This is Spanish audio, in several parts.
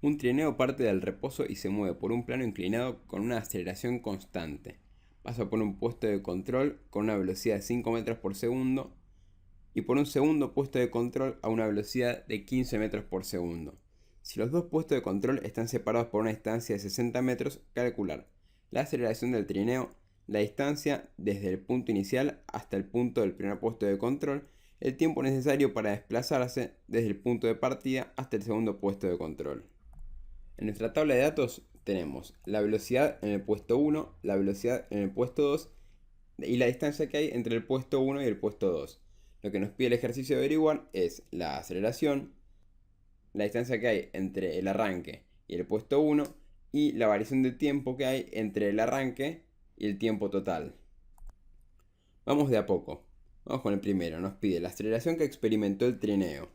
Un trineo parte del reposo y se mueve por un plano inclinado con una aceleración constante. Pasa por un puesto de control con una velocidad de 5 metros por segundo y por un segundo puesto de control a una velocidad de 15 metros por segundo. Si los dos puestos de control están separados por una distancia de 60 metros, calcular la aceleración del trineo, la distancia desde el punto inicial hasta el punto del primer puesto de control, el tiempo necesario para desplazarse desde el punto de partida hasta el segundo puesto de control. En nuestra tabla de datos tenemos la velocidad en el puesto 1, la velocidad en el puesto 2 y la distancia que hay entre el puesto 1 y el puesto 2. Lo que nos pide el ejercicio de averiguar es la aceleración, la distancia que hay entre el arranque y el puesto 1 y la variación de tiempo que hay entre el arranque y el tiempo total. Vamos de a poco. Vamos con el primero. Nos pide la aceleración que experimentó el trineo.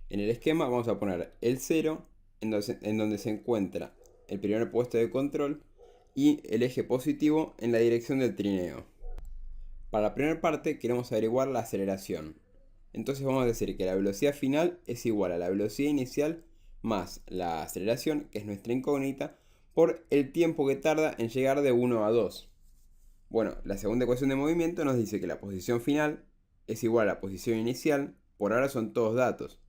En el esquema vamos a poner el 0 en donde se encuentra el primer puesto de control y el eje positivo en la dirección del trineo. Para la primera parte queremos averiguar la aceleración. Entonces vamos a decir que la velocidad final es igual a la velocidad inicial más la aceleración, que es nuestra incógnita, por el tiempo que tarda en llegar de 1 a 2. Bueno, la segunda ecuación de movimiento nos dice que la posición final es igual a la posición inicial. Por ahora son todos datos.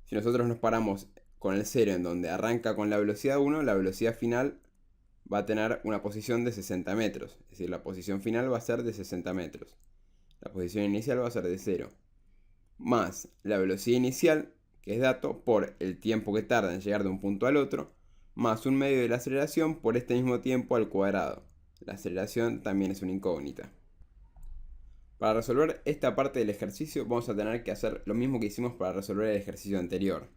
Si nosotros nos paramos con el 0 en donde arranca con la velocidad 1, la velocidad final va a tener una posición de 60 metros. Es decir, la posición final va a ser de 60 metros. La posición inicial va a ser de 0. Más la velocidad inicial, que es dato, por el tiempo que tarda en llegar de un punto al otro, más un medio de la aceleración por este mismo tiempo al cuadrado. La aceleración también es una incógnita. Para resolver esta parte del ejercicio vamos a tener que hacer lo mismo que hicimos para resolver el ejercicio anterior.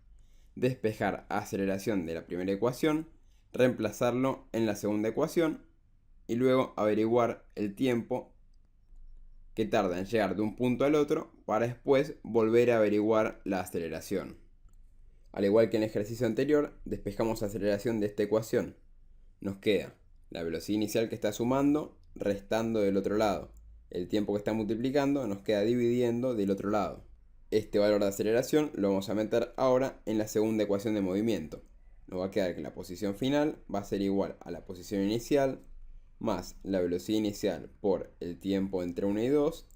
Despejar aceleración de la primera ecuación, reemplazarlo en la segunda ecuación y luego averiguar el tiempo que tarda en llegar de un punto al otro para después volver a averiguar la aceleración. Al igual que en el ejercicio anterior, despejamos aceleración de esta ecuación. Nos queda la velocidad inicial que está sumando, restando del otro lado. El tiempo que está multiplicando nos queda dividiendo del otro lado. Este valor de aceleración lo vamos a meter ahora en la segunda ecuación de movimiento. Nos va a quedar que la posición final va a ser igual a la posición inicial más la velocidad inicial por el tiempo entre 1 y 2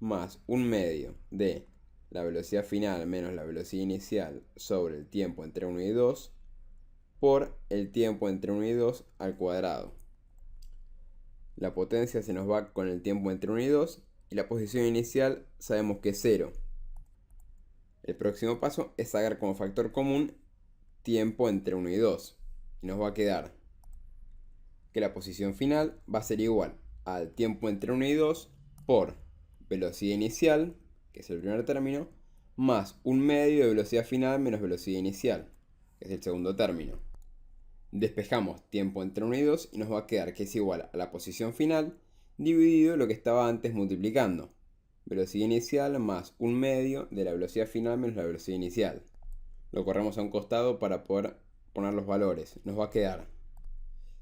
más un medio de la velocidad final menos la velocidad inicial sobre el tiempo entre 1 y 2 por el tiempo entre 1 y 2 al cuadrado. La potencia se nos va con el tiempo entre 1 y 2 y la posición inicial sabemos que es 0. El próximo paso es sacar como factor común tiempo entre 1 y 2 y nos va a quedar que la posición final va a ser igual al tiempo entre 1 y 2 por velocidad inicial, que es el primer término, más un medio de velocidad final menos velocidad inicial, que es el segundo término. Despejamos tiempo entre 1 y 2 y nos va a quedar que es igual a la posición final dividido lo que estaba antes multiplicando. Velocidad inicial más un medio de la velocidad final menos la velocidad inicial. Lo corremos a un costado para poder poner los valores. Nos va a quedar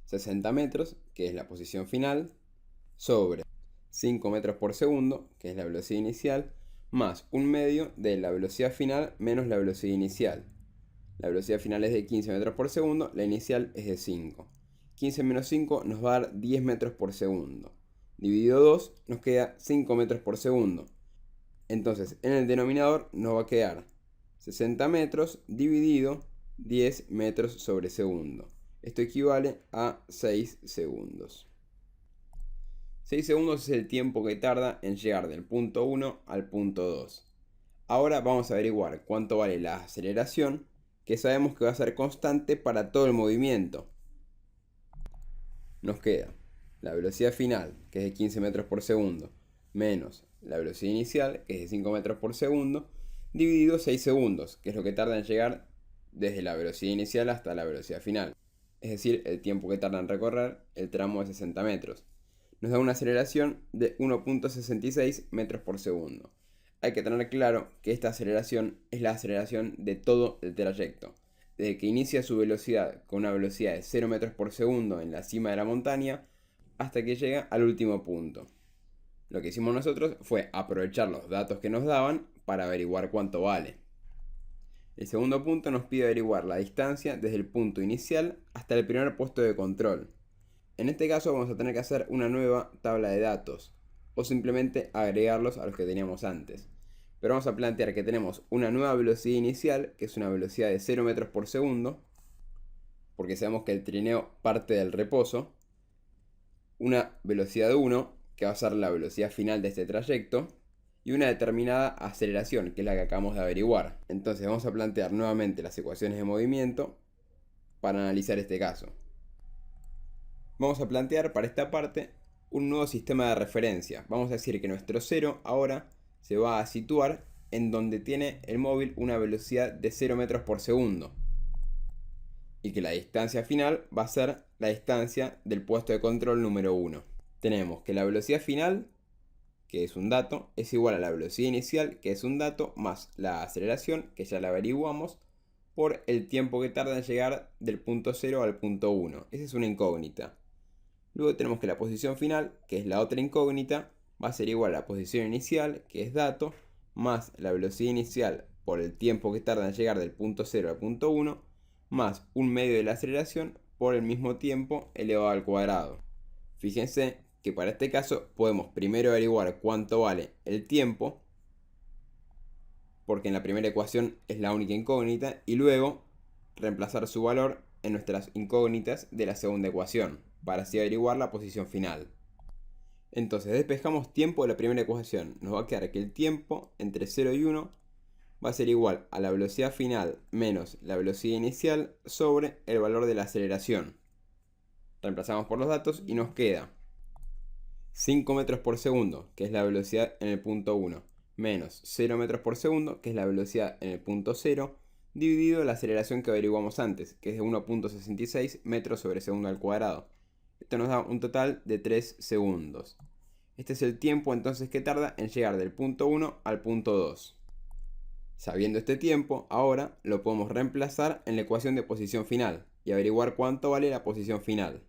60 metros, que es la posición final, sobre 5 metros por segundo, que es la velocidad inicial, más un medio de la velocidad final menos la velocidad inicial. La velocidad final es de 15 metros por segundo, la inicial es de 5. 15 menos 5 nos va a dar 10 metros por segundo. Dividido 2 nos queda 5 metros por segundo. Entonces en el denominador nos va a quedar 60 metros dividido 10 metros sobre segundo. Esto equivale a 6 segundos. 6 segundos es el tiempo que tarda en llegar del punto 1 al punto 2. Ahora vamos a averiguar cuánto vale la aceleración, que sabemos que va a ser constante para todo el movimiento. Nos queda la velocidad final, que es de 15 metros por segundo, menos la velocidad inicial, que es de 5 metros por segundo, dividido 6 segundos, que es lo que tarda en llegar desde la velocidad inicial hasta la velocidad final. Es decir, el tiempo que tarda en recorrer el tramo de 60 metros. Nos da una aceleración de 1.66 metros por segundo. Hay que tener claro que esta aceleración es la aceleración de todo el trayecto. Desde que inicia su velocidad con una velocidad de 0 metros por segundo en la cima de la montaña hasta que llega al último punto. Lo que hicimos nosotros fue aprovechar los datos que nos daban para averiguar cuánto vale. El segundo punto nos pide averiguar la distancia desde el punto inicial hasta el primer puesto de control. En este caso vamos a tener que hacer una nueva tabla de datos o simplemente agregarlos a los que teníamos antes. Pero vamos a plantear que tenemos una nueva velocidad inicial, que es una velocidad de 0 metros por segundo, porque sabemos que el trineo parte del reposo. Una velocidad 1, que va a ser la velocidad final de este trayecto, y una determinada aceleración, que es la que acabamos de averiguar. Entonces vamos a plantear nuevamente las ecuaciones de movimiento para analizar este caso. Vamos a plantear para esta parte un nuevo sistema de referencia. Vamos a decir que nuestro 0 ahora se va a situar en donde tiene el móvil una velocidad de 0 metros por segundo. Y que la distancia final va a ser la distancia del puesto de control número 1. Tenemos que la velocidad final, que es un dato, es igual a la velocidad inicial, que es un dato, más la aceleración, que ya la averiguamos, por el tiempo que tarda en llegar del punto 0 al punto 1. Esa es una incógnita. Luego tenemos que la posición final, que es la otra incógnita, va a ser igual a la posición inicial, que es dato, más la velocidad inicial por el tiempo que tarda en llegar del punto 0 al punto 1, más un medio de la aceleración por el mismo tiempo elevado al cuadrado. Fíjense que para este caso podemos primero averiguar cuánto vale el tiempo, porque en la primera ecuación es la única incógnita, y luego reemplazar su valor en nuestras incógnitas de la segunda ecuación, para así averiguar la posición final. Entonces despejamos tiempo de la primera ecuación. Nos va a quedar que el tiempo entre 0 y 1 va a ser igual a la velocidad final menos la velocidad inicial sobre el valor de la aceleración. Reemplazamos por los datos y nos queda 5 metros por segundo, que es la velocidad en el punto 1, menos 0 metros por segundo, que es la velocidad en el punto 0, dividido la aceleración que averiguamos antes, que es de 1.66 metros sobre segundo al cuadrado. Esto nos da un total de 3 segundos. Este es el tiempo entonces que tarda en llegar del punto 1 al punto 2. Sabiendo este tiempo, ahora lo podemos reemplazar en la ecuación de posición final y averiguar cuánto vale la posición final.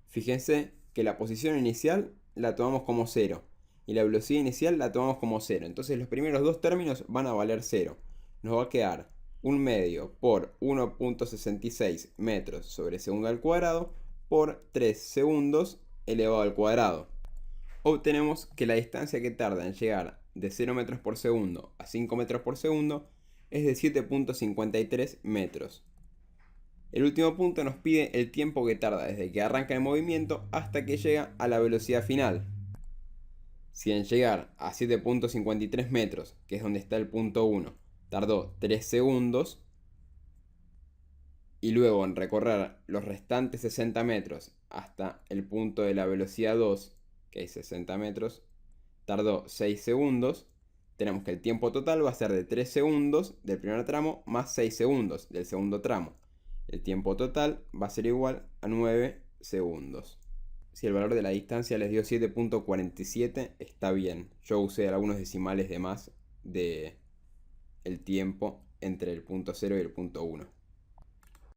Fíjense que la posición inicial la tomamos como 0 y la velocidad inicial la tomamos como 0. Entonces los primeros dos términos van a valer 0. Nos va a quedar un medio por 1.66 metros sobre segundo al cuadrado por 3 segundos elevado al cuadrado. Obtenemos que la distancia que tarda en llegar de 0 metros por segundo a 5 metros por segundo es de 7.53 metros. El último punto nos pide el tiempo que tarda desde que arranca el movimiento hasta que llega a la velocidad final. Si en llegar a 7.53 metros, que es donde está el punto 1, tardó 3 segundos, y luego en recorrer los restantes 60 metros hasta el punto de la velocidad 2, que es 60 metros, tardó 6 segundos, tenemos que el tiempo total va a ser de 3 segundos del primer tramo más 6 segundos del segundo tramo. El tiempo total va a ser igual a 9 segundos. Si el valor de la distancia les dio 7.47, está bien. Yo usé algunos decimales de más de el tiempo entre el punto 0 y el punto 1.